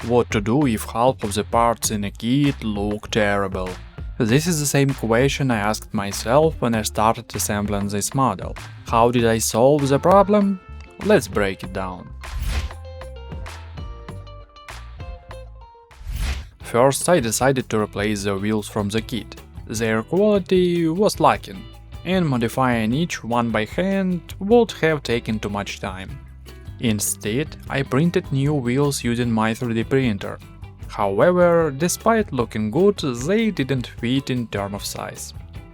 What to do if half of the parts in a kit look terrible? This is the same question I asked myself when I started assembling this model. How did I solve the problem? Let's break it down. First, I decided to replace the wheels from the kit. Their quality was lacking, and modifying each one by hand would have taken too much time. Instead, I printed new wheels using my 3D printer. However, despite looking good, they didn't fit in terms of size.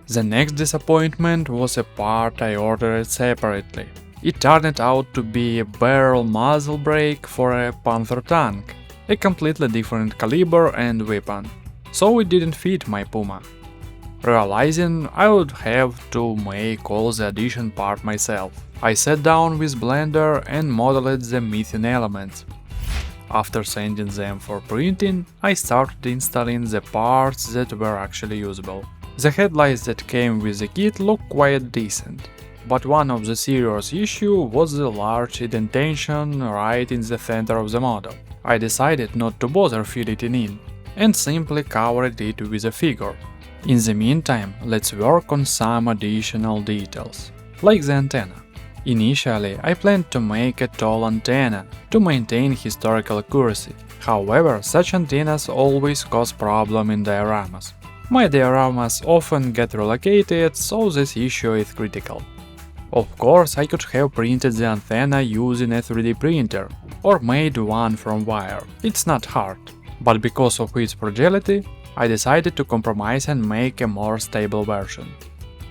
The next disappointment was a part I ordered separately. It turned out to be a barrel muzzle brake for a Panther tank, a completely different caliber and weapon, so it didn't fit my Puma. Realizing I would have to make all the addition part myself, I sat down with Blender and modeled the missing elements. After sending them for printing, I started installing the parts that were actually usable. The headlights that came with the kit look quite decent, but one of the serious issues was the large indentation right in the center of the model. I decided not to bother filling it in, and simply covered it with a figure. In the meantime, let's work on some additional details, like the antenna. Initially, I planned to make a tall antenna to maintain historical accuracy. However, such antennas always cause problems in dioramas. My dioramas often get relocated, so this issue is critical. Of course, I could have printed the antenna using a 3D printer, or made one from wire. It's not hard. But because of its fragility, I decided to compromise and make a more stable version.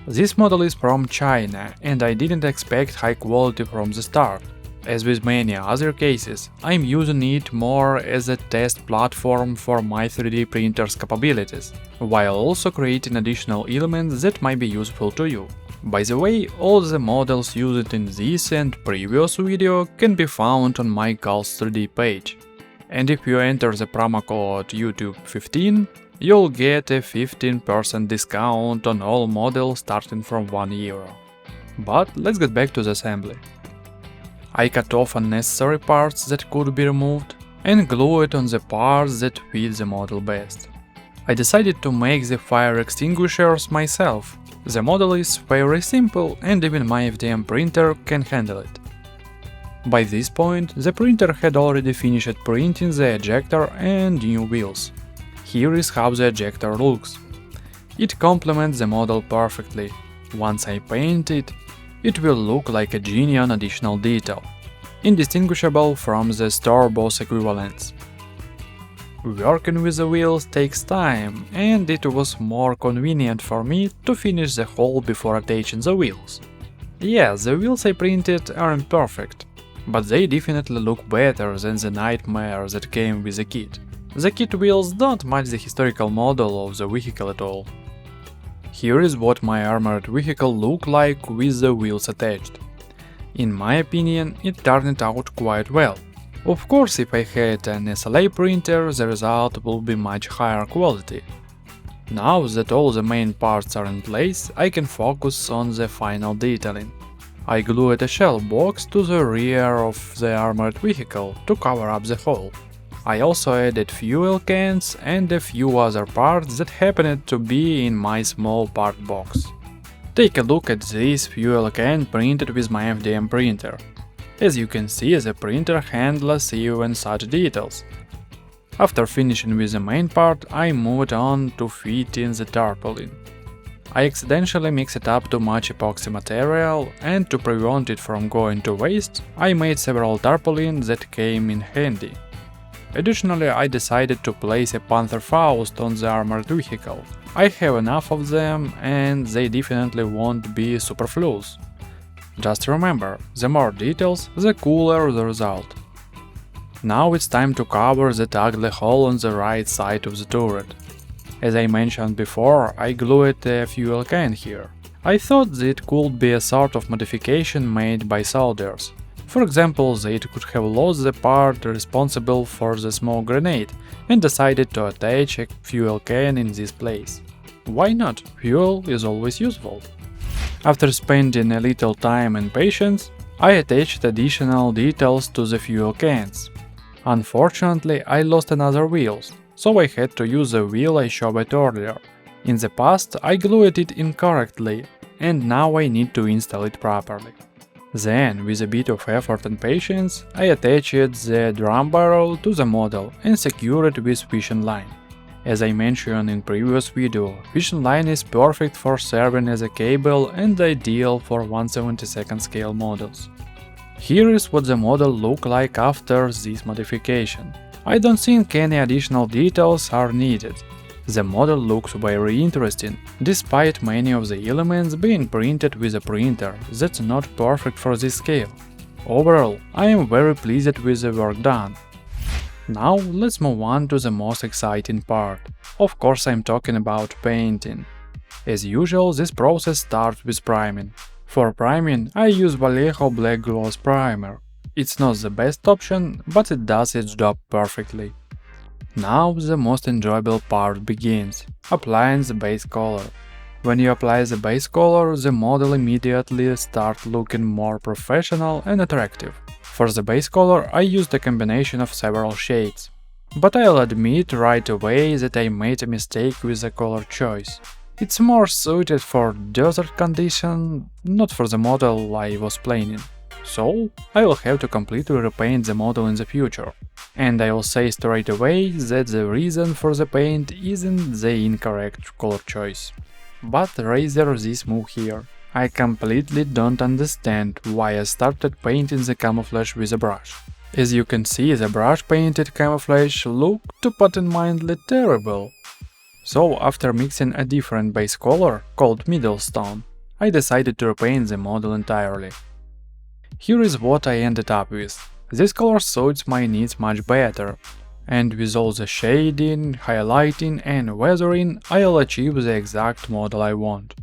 This model is from China, and I didn't expect high quality from the start. As with many other cases, I'm using it more as a test platform for my 3D printer's capabilities, while also creating additional elements that might be useful to you. By the way, all the models used in this and previous video can be found on my Gals 3D page. And if you enter the promo code YouTube15, you'll get a 15% discount on all models starting from €1. But let's get back to the assembly. I cut off unnecessary parts that could be removed and glue it on the parts that fit the model best. I decided to make the fire extinguishers myself. The model is very simple and even my FDM printer can handle it. By this point, the printer had already finished printing the ejector and new wheels. Here is how the ejector looks. It complements the model perfectly. Once I paint it, it will look like a genuine additional detail, indistinguishable from the store-bought equivalents. Working with the wheels takes time, and it was more convenient for me to finish the whole before attaching the wheels. Yeah, the wheels I printed aren't perfect, but they definitely look better than the nightmare that came with the kit. The kit wheels don't match the historical model of the vehicle at all. Here is what my armored vehicle looked like with the wheels attached. In my opinion, it turned out quite well. Of course, if I had an SLA printer, the result would be much higher quality. Now that all the main parts are in place, I can focus on the final detailing. I glued a shell box to the rear of the armored vehicle to cover up the hole. I also added fuel cans and a few other parts that happened to be in my small part box. Take a look at this fuel can printed with my FDM printer. As you can see, the printer handles even such details. After finishing with the main part, I moved on to fitting the tarpaulin. I accidentally mixed up too much epoxy material, and to prevent it from going to waste, I made several tarpaulins that came in handy. Additionally, I decided to place a Panther Faust on the armored vehicle. I have enough of them, and they definitely won't be superfluous. Just remember, the more details, the cooler the result. Now it's time to cover that ugly hole on the right side of the turret. As I mentioned before, I glued a fuel can here. I thought that it could be a sort of modification made by soldiers. For example, they could have lost the part responsible for the smoke grenade and decided to attach a fuel can in this place. Why not? Fuel is always useful. After spending a little time and patience, I attached additional details to the fuel cans. Unfortunately, I lost another wheels, so I had to use the wheel I showed earlier. In the past, I glued it incorrectly, and now I need to install it properly. Then, with a bit of effort and patience, I attached the drum barrel to the model and secured it with fishing line. As I mentioned in previous video, fishing line is perfect for serving as a cable and ideal for 1/72 scale models. Here is what the model looked like after this modification. I don't think any additional details are needed. The model looks very interesting, despite many of the elements being printed with a printer that's not perfect for this scale. Overall, I am very pleased with the work done. Now let's move on to the most exciting part. Of course, I'm talking about painting. As usual, this process starts with priming. For priming, I use WWII Black Gloss Primer. It's not the best option, but it does its job perfectly. Now the most enjoyable part begins – applying the base color. When you apply the base color, the model immediately starts looking more professional and attractive. For the base color, I used a combination of several shades. But I'll admit right away that I made a mistake with the color choice. It's more suited for desert conditions, not for the model I was planning. So, I will have to completely repaint the model in the future. And I will say straight away that the reason for the paint isn't the incorrect color choice. But rather this move here. I completely don't understand why I started painting the camouflage with a brush. As you can see, the brush painted camouflage looked, to put it mildly, terrible. So, after mixing a different base color, called Middlestone, I decided to repaint the model entirely. Here is what I ended up with. This color suits my needs much better, and with all the shading, highlighting and weathering, I'll achieve the exact model I want.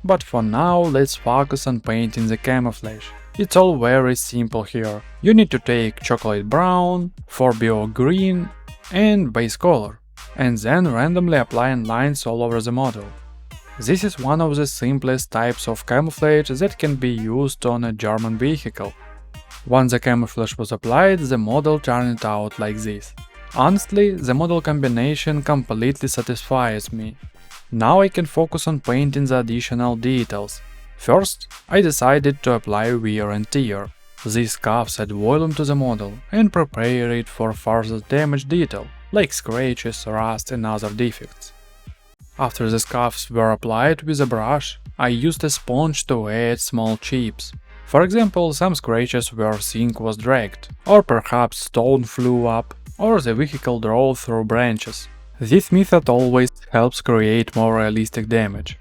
But for now, let's focus on painting the camouflage. It's all very simple here. You need to take chocolate brown, 4BO green and base color, and then randomly applying lines all over the model. This is one of the simplest types of camouflage that can be used on a German vehicle. Once the camouflage was applied, the model turned out like this. Honestly, the model combination completely satisfies me. Now I can focus on painting the additional details. First, I decided to apply wear and tear. These scuffs add volume to the model and prepare it for further damage detail, like scratches, rust and other defects. After the scuffs were applied with a brush, I used a sponge to add small chips. For example, some scratches where zinc was dragged, or perhaps stone flew up, or the vehicle drove through branches. This method always helps create more realistic damage.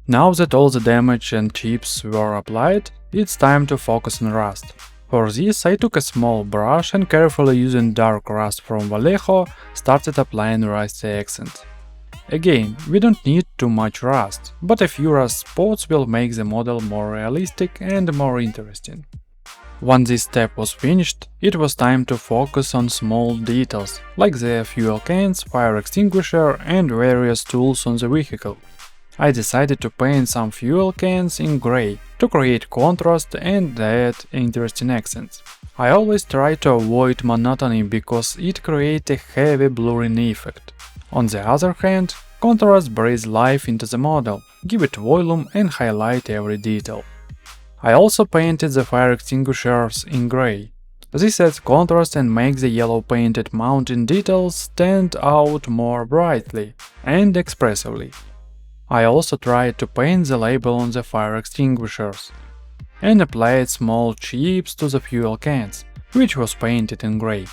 Now that all the damage and chips were applied, it's time to focus on rust. For this, I took a small brush and carefully using dark rust from WWII started applying rusty accent. Again, we don't need too much rust, but a few rust spots will make the model more realistic and more interesting. Once this step was finished, it was time to focus on small details, like the fuel cans, fire extinguisher and various tools on the vehicle. I decided to paint some fuel cans in grey, to create contrast and add interesting accents. I always try to avoid monotony because it creates a heavy blurring effect. On the other hand, contrast breathes life into the model, give it volume and highlight every detail. I also painted the fire extinguishers in grey. This adds contrast and makes the yellow painted mounting details stand out more brightly and expressively. I also tried to paint the label on the fire extinguishers and applied small chips to the fuel cans, which was painted in grey.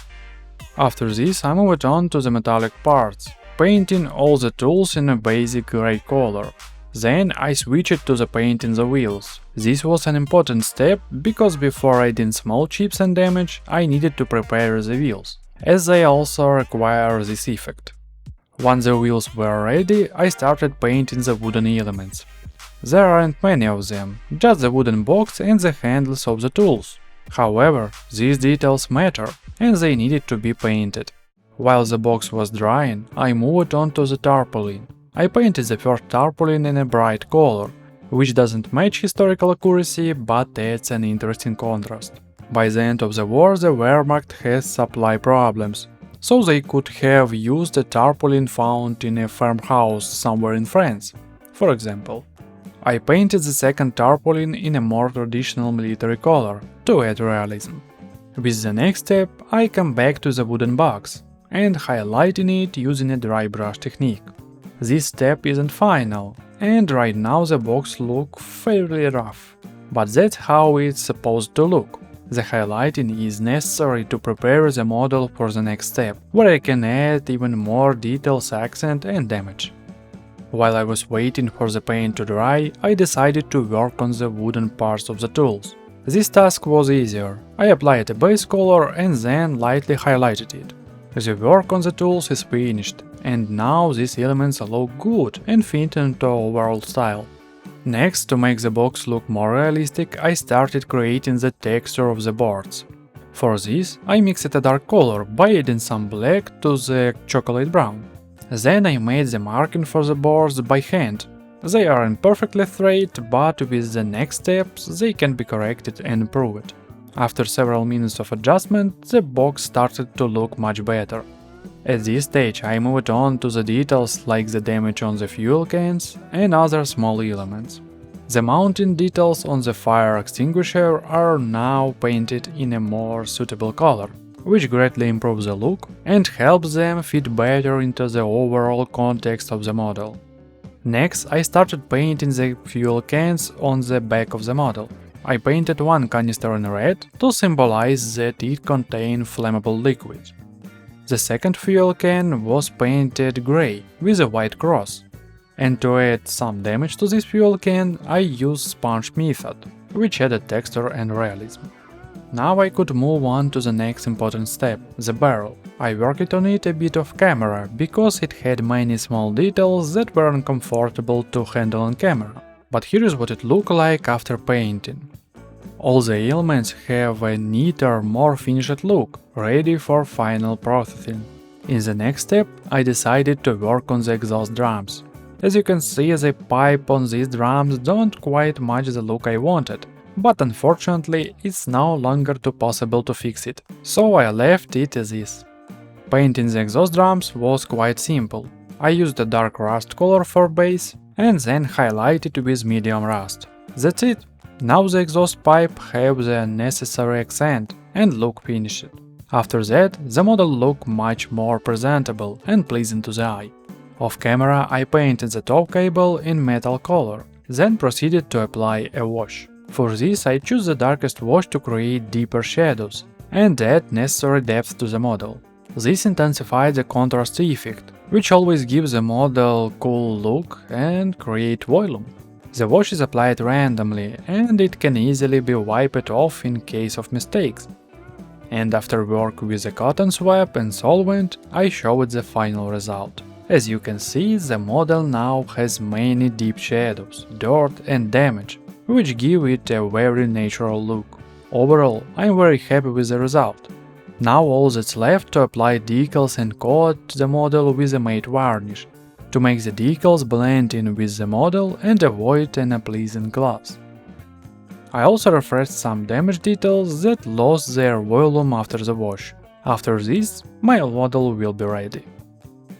After this, I moved on to the metallic parts, painting all the tools in a basic grey color. Then I switched to the painting the wheels. This was an important step because before adding small chips and damage, I needed to prepare the wheels, as they also require this effect. Once the wheels were ready, I started painting the wooden elements. There aren't many of them, just the wooden box and the handles of the tools. However, these details matter, and they needed to be painted. While the box was drying, I moved on to the tarpaulin. I painted the first tarpaulin in a bright color, which doesn't match historical accuracy but adds an interesting contrast. By the end of the war, the Wehrmacht has supply problems, so they could have used a tarpaulin found in a farmhouse somewhere in France, for example. I painted the second tarpaulin in a more traditional military color, to add realism. With the next step, I come back to the wooden box, and highlighting it using a dry brush technique. This step isn't final, and right now the box looks fairly rough, but that's how it's supposed to look. The highlighting is necessary to prepare the model for the next step, where I can add even more details, accent and damage. While I was waiting for the paint to dry, I decided to work on the wooden parts of the tools. This task was easier. I applied a base color and then lightly highlighted it. The work on the tools is finished, and now these elements look good and fit into overall style. Next, to make the box look more realistic, I started creating the texture of the boards. For this, I mixed a dark color by adding some black to the chocolate brown. Then I made the marking for the boards by hand. They aren't perfectly straight, but with the next steps they can be corrected and improved. After several minutes of adjustment, the box started to look much better. At this stage I moved on to the details like the damage on the fuel cans and other small elements. The mounting details on the fire extinguisher are now painted in a more suitable color, which greatly improves the look and helps them fit better into the overall context of the model. Next, I started painting the fuel cans on the back of the model. I painted one canister in red to symbolize that it contained flammable liquid. The second fuel can was painted grey with a white cross. And to add some damage to this fuel can, I used sponge method, which added texture and realism. Now I could move on to the next important step, the barrel. I worked on it a bit off camera, because it had many small details that were uncomfortable to handle on camera. But here is what it looked like after painting. All the elements have a neater, more finished look, ready for final processing. In the next step, I decided to work on the exhaust drums. As you can see, the pipe on these drums don't quite match the look I wanted, but unfortunately it's no longer possible to fix it, so I left it as is. Painting the exhaust drums was quite simple. I used a dark rust color for base and then highlighted with medium rust. That's it. Now the exhaust pipe have the necessary accent and look finished. After that, the model looked much more presentable and pleasing to the eye. Off camera, I painted the top cable in metal color, then proceeded to apply a wash. For this, I choose the darkest wash to create deeper shadows and add necessary depth to the model. This intensifies the contrast effect, which always gives the model cool look and create volume. The wash is applied randomly and it can easily be wiped off in case of mistakes. And after work with a cotton swab and solvent, I showed the final result. As you can see, the model now has many deep shadows, dirt and damage, which give it a very natural look. Overall, I'm very happy with the result. Now all that's left to apply decals and coat the model with a matte varnish, to make the decals blend in with the model and avoid an unpleasant gloss. I also refreshed some damaged details that lost their volume after the wash. After this, my model will be ready.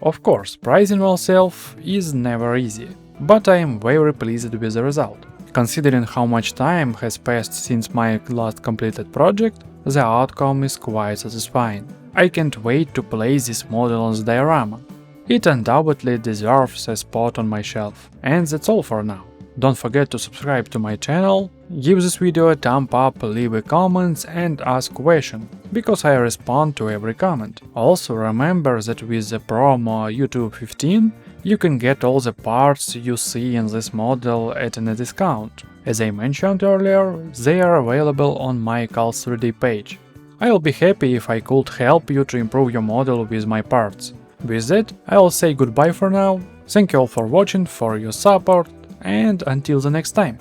Of course, prizing myself is never easy, but I am very pleased with the result. Considering how much time has passed since my last completed project, the outcome is quite satisfying. I can't wait to place this model on the diorama. It undoubtedly deserves a spot on my shelf. And that's all for now. Don't forget to subscribe to my channel, give this video a thumb up, leave a comment and ask question, because I respond to every comment. Also remember that with the promo YouTube 15, you can get all the parts you see in this model at a discount. As I mentioned earlier, they are available on my Cal's 3D page. I'll be happy if I could help you to improve your model with my parts. With that, I'll say goodbye for now, thank you all for watching, for your support, and until the next time.